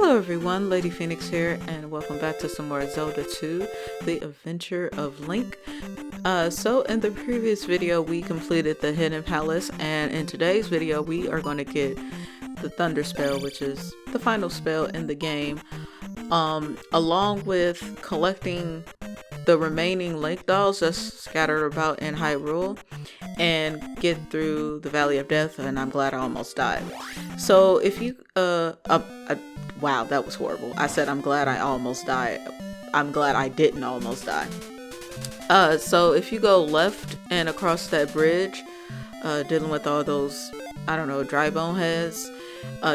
Hello everyone, LadyPhoenix here, and welcome back to some more Zelda 2, The Adventure of Link. So in the previous video we completed the Hidden Palace, and in today's video we are going to get the Thunder spell, which is the final spell in the game, along with collecting the remaining Link dolls that's scattered about in Hyrule, and get through the Valley of Death. And I'm glad I almost died. So if you wow, that was horrible. I said I'm glad I almost died. I'm glad I didn't almost die. So if you go left and across that bridge, dealing with all those, I don't know, dry bone heads,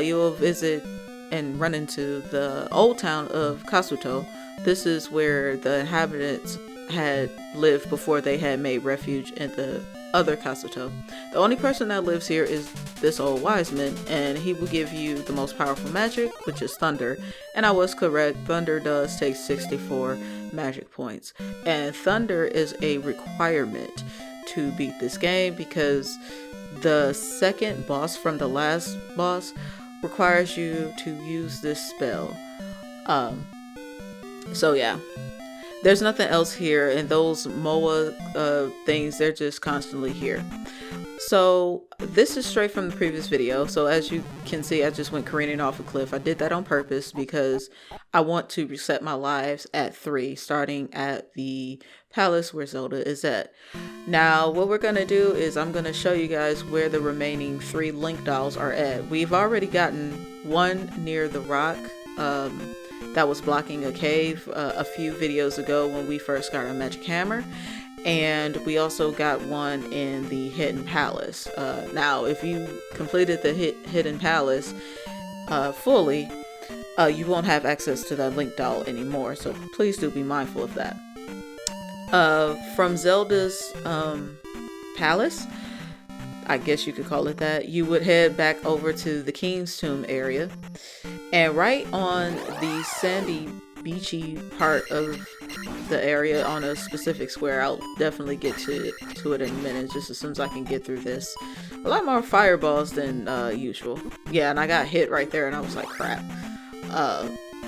you will visit and run into the old town of Kasuto. This is where the inhabitants had lived before they had made refuge in the other Kasuto. The only person that lives here is this old wise man, and he will give you the most powerful magic, which is thunder. And I was correct, thunder does take 64 magic points, and thunder is a requirement to beat this game because the second boss from the last boss requires you to use this spell. So yeah, there's nothing else here, and those MOA things, they're just constantly here. So this is straight from the previous video. So as you can see, I just went careening off a cliff. I did that on purpose because I want to reset my lives at 3, starting at the palace where Zelda is at. Now what we're going to do is I'm going to show you guys where the remaining 3 Link dolls are at. We've already gotten one near the rock that was blocking a cave a few videos ago when we first got our magic hammer. And we also got one in the Hidden Palace. Now, if you completed the Hidden Palace fully, you won't have access to that Link doll anymore. So please do be mindful of that. From Zelda's palace, I guess you could call it that, you would head back over to the King's Tomb area. And right on the sandy, beachy part of the area on a specific square, I'll definitely get to it in a minute, just as soon as I can get through this. A lot more fireballs than usual. Yeah, and I got hit right there and I was like, crap.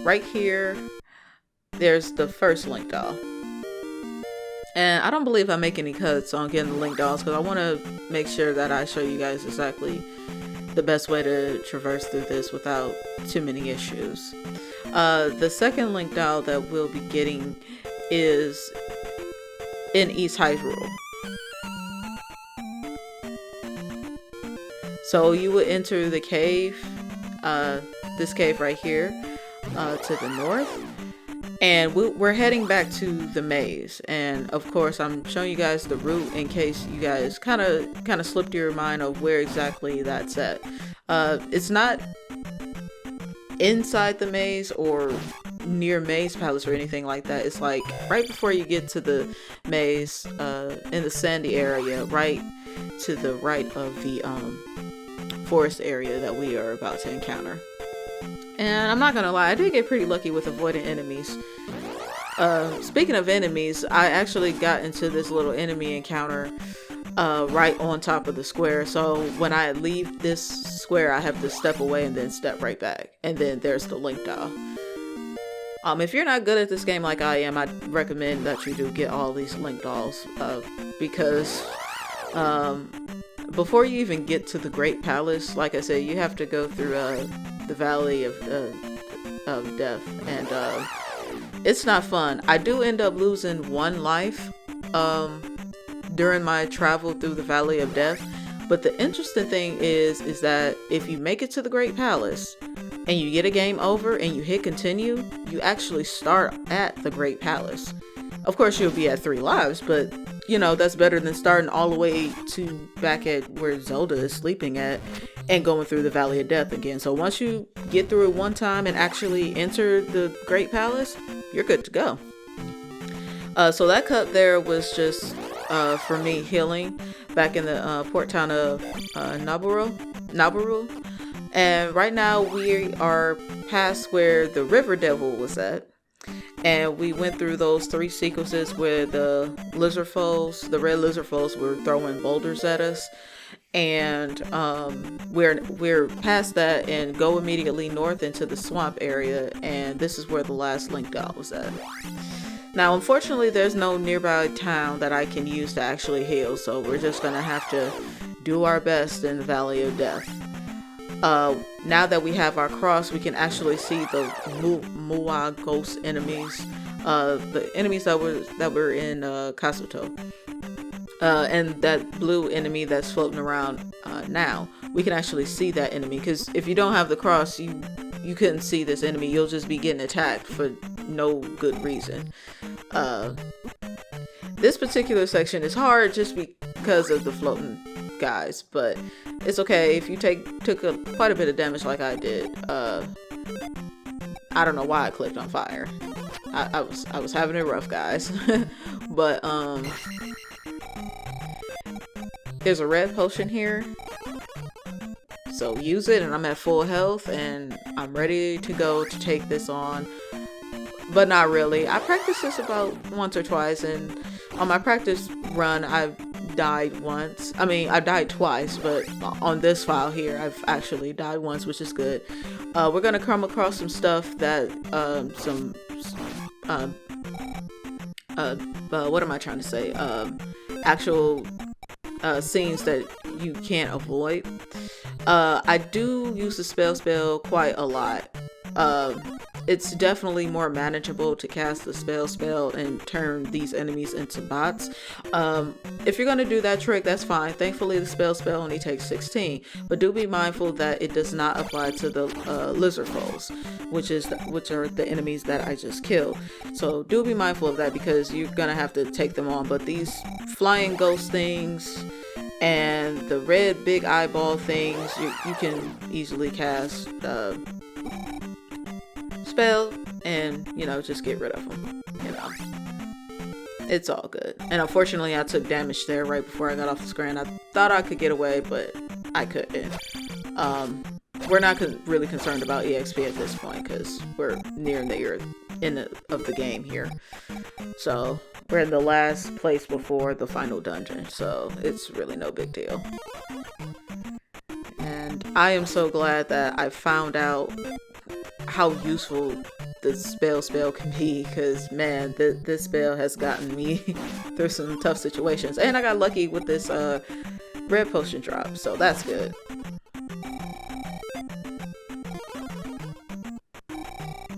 Right here, there's the first Link doll. And I don't believe I make any cuts on getting the Link dolls because I want to make sure that I show you guys exactly the best way to traverse through this without too many issues. The second Link doll that we'll be getting is in East Hyrule. So you would enter the cave, this cave right here, to the north, and we're heading back to the maze. And of course I'm showing you guys the route in case you guys kind of slipped your mind of where exactly that's at. It's not inside the maze or near Maze Palace or anything like that. It's like right before you get to the maze, in the sandy area, right to the right of the forest area that we are about to encounter. And I'm not gonna lie, I did get pretty lucky with avoiding enemies. Speaking of enemies, I actually got into this little enemy encounter right on top of the square. So when I leave this square, I have to step away and then step right back. And then there's the Link doll. If you're not good at this game like I am, I'd recommend that you do get all these Link dolls, because before you even get to the Great Palace, like I said, you have to go through the Valley of Death, and it's not fun. I do end up losing 1 life during my travel through the Valley of Death, but the interesting thing is that if you make it to the Great Palace and you get a game over and you hit continue, you actually start at the Great Palace. Of course you'll be at 3 lives, but you know, that's better than starting all the way to back at where Zelda is sleeping at and going through the Valley of Death again. So once you get through it one time and actually enter the Great Palace, you're good to go. So that cup there was just for me healing back in the port town of Nabarul. And right now we are past where the River Devil was at. And we went through those 3 sequences where the lizard foes, the red lizard foes, were throwing boulders at us. and we're past that and go immediately north into the swamp area, and this is where the last link dot was at. Now, unfortunately, there's no nearby town that I can use to actually heal, so we're just gonna have to do our best in the Valley of Death. Now that we have our cross, we can actually see the Mua ghost enemies, the enemies that were in Kasuto, and that blue enemy that's floating around now. We can actually see that enemy, because if you don't have the cross, you couldn't see this enemy. You'll just be getting attacked for no good reason. This particular section is hard just because of the floating guys, but it's okay if you took quite a bit of damage like I did. I don't know why I clicked on fire. I was having it rough, guys. But there's a red potion here, so use it, and I'm at full health and I'm ready to go to take this on. But not really. I practiced this about once or twice, and on my practice run I've died once. I mean, I died twice, but on this file here I've actually died once, which is good. We're gonna come across some stuff that what am I trying to say, actual scenes that you can't avoid. I do use the spell quite a lot. It's definitely more manageable to cast the spell and turn these enemies into bots. If you're going to do that trick, that's fine. Thankfully, the spell only takes 16, but do be mindful that it does not apply to the lizard foes, which are the enemies that I just killed. So do be mindful of that, because you're going to have to take them on. But these flying ghost things and the red big eyeball things, you can easily cast spell and, you know, just get rid of them. You know, it's all good. And unfortunately, I took damage there right before I got off the screen. I thought I could get away, but I couldn't. We're not really concerned about EXP at this point, because we're nearing the end of the game here. So we're in the last place before the final dungeon, so it's really no big deal. And I am so glad that I found out how useful the spell can be, because man, this spell has gotten me through some tough situations. And I got lucky with this red potion drop, so that's good.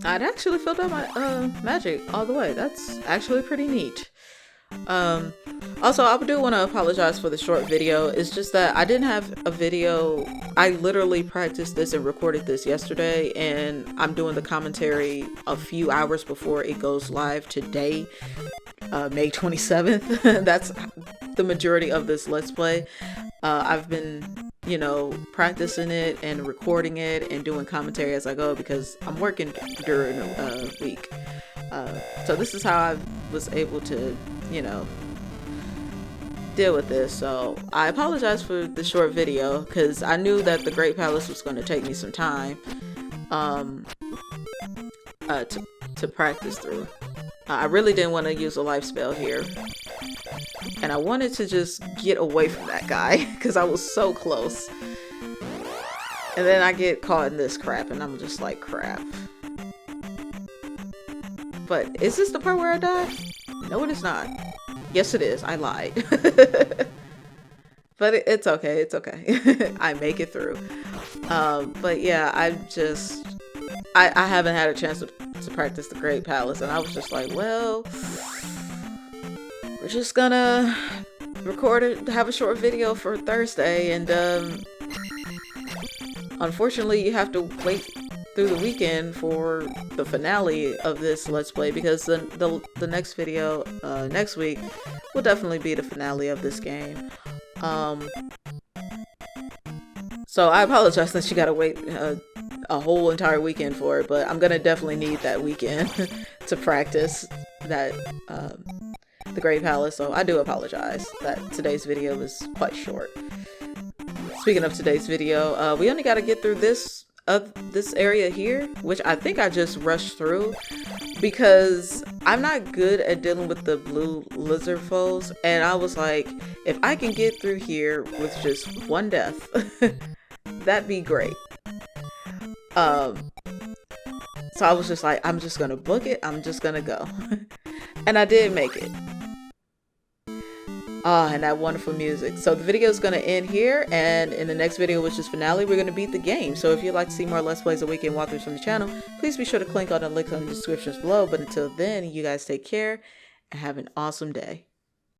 I'd actually filled up my magic all the way. That's actually pretty neat. Also, I do want to apologize for the short video. It's just that I didn't have a video. I literally practiced this and recorded this yesterday, and I'm doing the commentary a few hours before it goes live today, May 27th. That's the majority of this Let's Play. I've been, you know, practicing it and recording it and doing commentary as I go, because I'm working during a week. So this is how I was able to, you know, deal with this. So I apologize for the short video, because I knew that the Great Palace was going to take me some time to practice through. I really didn't want to use a life spell here, and I wanted to just get away from that guy because I was so close. And then I get caught in this crap, and I'm just like, crap. But is this the part where I died? No, it is not. Yes, it is. I lied. But it's okay. It's okay. I make it through. But yeah, I haven't had a chance to practice the Great Palace, and I was just like, well, we're just gonna record it, have a short video for Thursday, and unfortunately you have to wait through the weekend for the finale of this Let's Play, because the next video next week will definitely be the finale of this game. So I apologize that you gotta wait a whole entire weekend for it, but I'm gonna definitely need that weekend to practice that the Great Palace. So I do apologize that today's video was quite short. Speaking of today's video, we only got to get through this of this area here, which I think I just rushed through because I'm not good at dealing with the blue lizard foes. And I was like, if I can get through here with just one death, that'd be great. So I was just like, I'm just gonna book it. I'm just gonna go. And I did make it. Ah, and that wonderful music. So the video is going to end here, and in the next video, which is finale, we're going to beat the game. So if you'd like to see more Let's Plays or weekend walkthroughs from the channel, please be sure to click on the link on the descriptions below. But until then, you guys take care and have an awesome day.